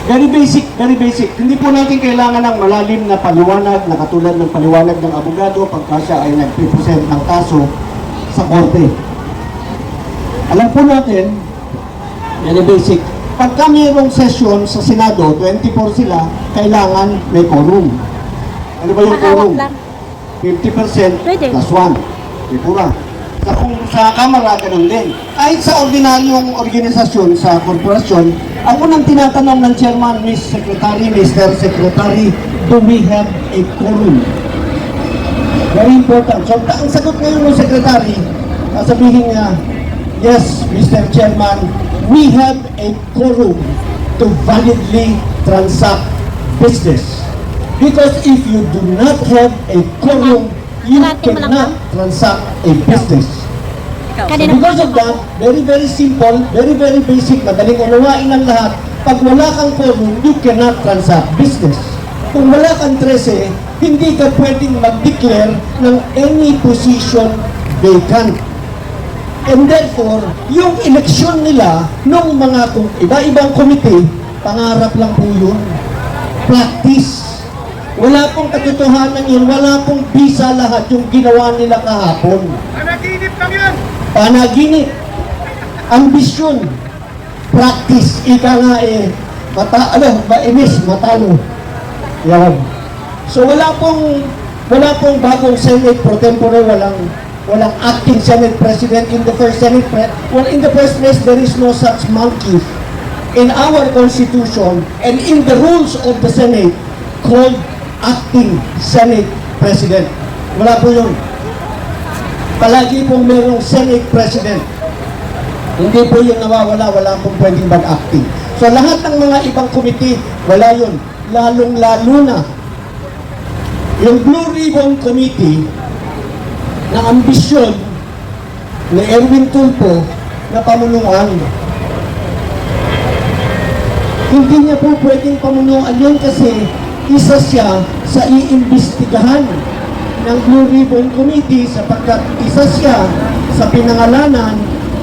Very basic, very basic. Hindi po natin kailangan ng malalim na paliwanag na katulad ng paliwanag ng abogado pagka siya ay nag-present ng kaso sa korte. Alam po natin, very basic, pagka mayroong session sa Senado, 24 sila, kailangan may quorum. Ano ba yung quorum? 50% plus 1. Di po ba? Sa Kamara, ganun din. Kahit sa ordinaryong organisasyon, sa korporasyon, ang unang tinatanong ng chairman, Miss Secretary, Mr. Secretary, do we have a quorum? Very important. So, ang sagot ngayon ng Secretary, sabihin niya, yes, Mr. Chairman, we have a quorum to validly transact business. Because if you do not have a quorum, you cannot transact a business. So because of that, very, very simple, very, very basic, madaling unawain ng lahat, pag wala kang quorum, you cannot transact business. Kung wala kang 13, hindi ka pwedeng mag-declare ng any position vacant. And therefore, yung eleksyon nila nung mga iba-ibang committee, pangarap lang po yun. Practice. Wala pong katotohanan yun, wala pong bisa lahat yung ginawa nila kahapon. Panaginip lang yan! Panaginip. Ambisyon. Practice. Ika nga mainis, matalo. Yan. So wala pong bagong Senate pro tempore, walang acting Senate President in the first Senate well, in the first place, there is no such monkey in our Constitution and in the rules of the Senate called acting Senate President. Wala po yun. Palagi pong merong Senate President. Hindi po yun nawawala, wala pong pwedeng mag-acting. So lahat ng mga ibang committee, wala yun. Lalong-lalo na yung Blue Ribbon Committee na ambisyon ni Erwin Tulfo na pamunuan. Hindi niya po pwedeng pamunuan yun kasi isa siya sa iimbestigahan ng Blue Ribbon Committee sapagkat isa siya sa pinangalanan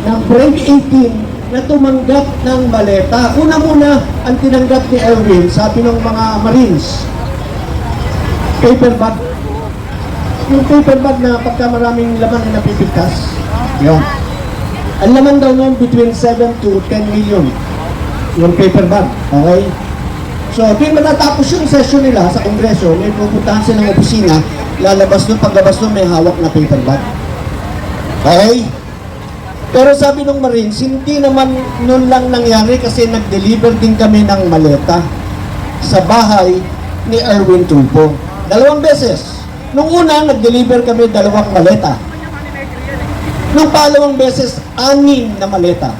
ng Brave 18 na tumanggap ng maleta. Una-muna, ang tinanggap ni Erwin, sabi ng mga Marines, paper bag. Yung paper bag na pagka maraming laman na napipigtas. Yun. Ang laman daw nun between 7 to 10 million. Yung paper bag. Okay? So, tuwing matatapos yung session nila sa Kongreso, may pupuntahan silang opisina, lalabas doon, paglabas doon, may hawak na paper bag. Okay? Pero sabi ng Marines, hindi naman noon lang nangyari kasi nag-deliver din kami ng maleta sa bahay ni Erwin Tulfo. 2 beses. Nung una, nag-deliver kami 2 maleta. Nung pangalawang beses, 6 na maleta.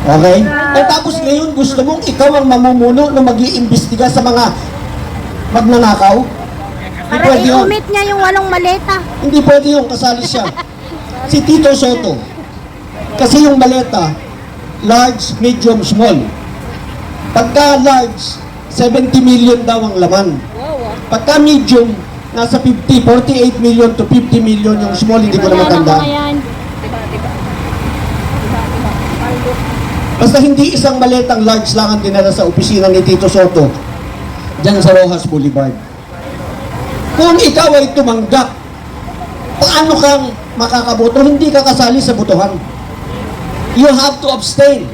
Okay? At tapos ngayon, gusto mong ikaw ang mamumuno na mag-iimbestiga sa mga magnanakaw? Para i-omit niya yung 8 maleta. Hindi pwede yung kasali siya. Si Tito Soto. Kasi yung maleta, large, medium, small. Pagka large, 70 million daw ang laman. Pagka medium, nasa 48 million to 50 million yung small, hindi ko na matanda. Basta hindi isang maletang large lang ang dinala sa opisina ni Tito Soto dyan sa Rojas Boulevard. Kung ikaw ay tumanggap, paano kang makakaboto? Hindi ka kasali sa botohan. You have to abstain.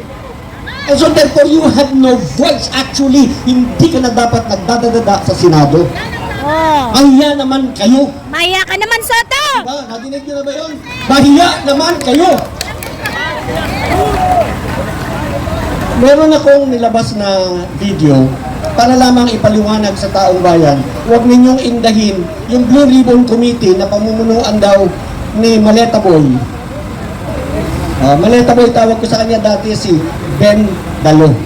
And so therefore, you have no voice. Actually, hindi ka na dapat nagdadadada sa Senado. Mahiya naman kayo. Mahiya ka naman, Soto! Diba? Nadinig nyo na ba yun? Mahiya naman kayo. Meron akong nilabas na video para lamang ipaliwanag sa taong bayan. Huwag ninyong indahin yung Blue Ribbon Committee na pamumunuan daw ni Maleta Boy. Maleta Boy, tawag ko sa kanya dati si Ben Dalo.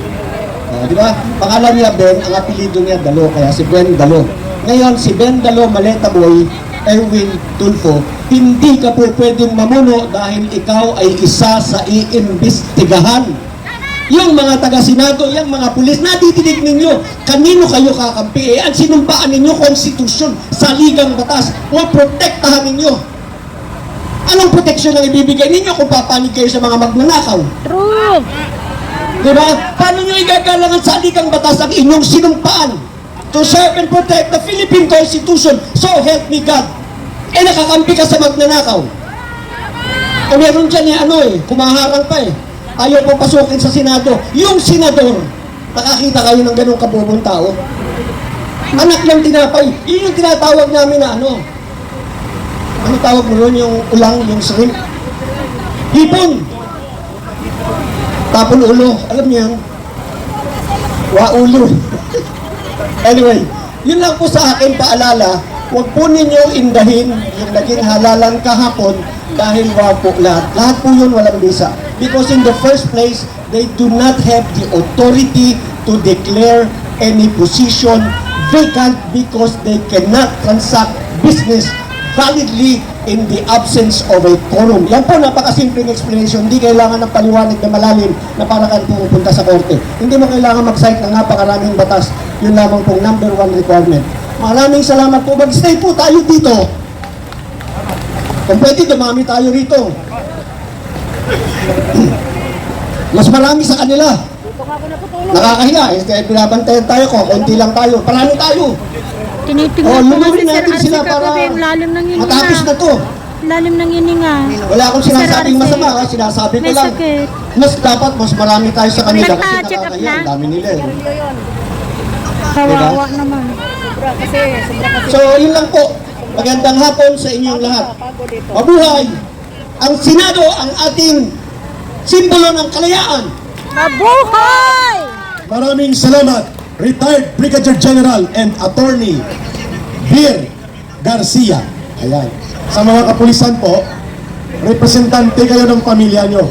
Di ba? Pangalan niya Ben, ang apelido niya Dalo, kaya si Ben Dalo. Ngayon, si Ben Dalo, Maleta Boy, Erwin Tulfo, hindi ka po pwedeng mamuno dahil ikaw ay isa sa iimbestigahan. Yung mga taga-senado, yung mga pulis, nadidinig ninyo, kanino kayo kakampi? Ang sinumpaan ninyo, konstitusyon, saligang batas, o protektahan ninyo. Anong proteksyon ang ibibigay ninyo kung papanig kayo sa mga magnanakaw? True! Diba? Paano nyo igagalangan sa alikang batas ang inyong sinumpaan to serve and protect the Philippine Constitution, so help me God. Eh, nakakampi ka sa magnanakaw. Eh, meron dyan kumaharang pa eh. Ayaw pa pasukin sa Senado. Yung senador, nakakita kayo ng ganong kabubong tao. Anak ng tinapay. Yun yung tinatawag namin na ano tawag mo ron? Yung ulang, yung shrimp. Hipon. Tapon ulo. Alam niyo yan? Waulo. Anyway, yun lang po sa akin paalala. Huwag po ninyong indahin yung naging halalan kahapon dahil wag po lahat. Lahat po yun walang bisa. Because in the first place, they do not have the authority to declare any position vacant because they cannot transact business validly in the absence of a quorum. Yan po, napakasimpleng explanation. Hindi kailangan ng paliwanag na malalim na para kayo pupunta sa korte. Hindi mo kailangan mag-cite ng napakaraming batas. Yun lamang pong number 1 requirement. Maraming salamat po. Mag-stay po tayo dito. Kung pwede, dumami tayo rito. Mas marami sa kanila. Nakakahiya. Binabantayan tayo ko. Konti lang tayo. Parami tayo. Tinitingnan ko lulurin kasi Sir natin Arce sila para kagabi, yung lalim ng hininga. matapos na to. Lalim ng hininga. Wala akong sinasabing Sir Arce, masama. Sinasabi ko may lang. sakit. Mas dapat, mas marami tayo sa kanila. Kasi Nagpa-check up nakakahiya. na? Ang dami nila eh. Kawawa naman. So, yun lang po. Magandang hapon sa inyong lahat. Mabuhay! Ang Senado, ang ating simbolo ng kalayaan. Mabuhay! Maraming salamat, retired Brigadier General and Attorney Bir Garcia. Ayan. Sa mga kapulisan po, representante kayo ng pamilya nyo.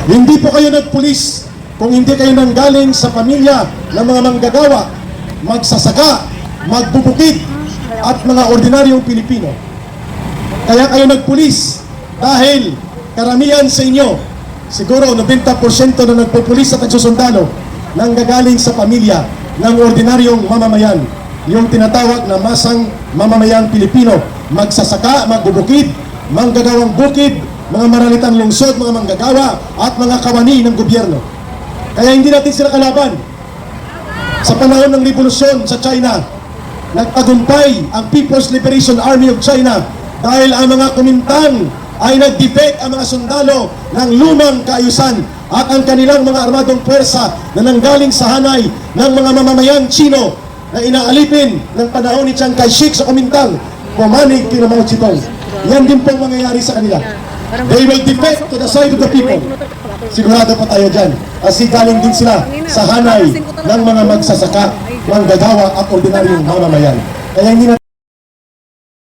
Hindi po kayo nagpulis kung hindi kayo nanggaling sa pamilya ng mga manggagawa, magsasaka, magbubukid, at mga ordinaryong Pilipino. Kaya kayo nagpulis dahil karamihan sa inyo, siguro 90% na nagpupulis at nagsusundalo, nanggagaling sa pamilya ng ordinaryong mamamayan, yung tinatawag na masang mamamayang Pilipino, magsasaka, magbubukid, manggagawang bukid, mga maralitang lungsod, mga manggagawa, at mga kawani ng gobyerno. Kaya hindi natin sila kalaban. Sa panahon ng revolusyon sa China, nagtagumpay ang People's Liberation Army of China dahil ang mga Kuomintang ay nag-defect ang mga sundalo ng lumang kaayusan at ang kanilang mga armadong pwersa na nanggaling sa hanay ng mga mamamayang Chino na inaalipin ng panahon ni Chiang Kai-shek sa Kuomintang, pumanig kina Mao Zedong. Yan din pong mangyayari sa kanila. They will defect to the side of the people. Sigurado pa tayo dyan. Kasi galing din sila sa hanay ng mga magsasaka, manggagawa at ordinaryong mamamayan. Kaya hindi na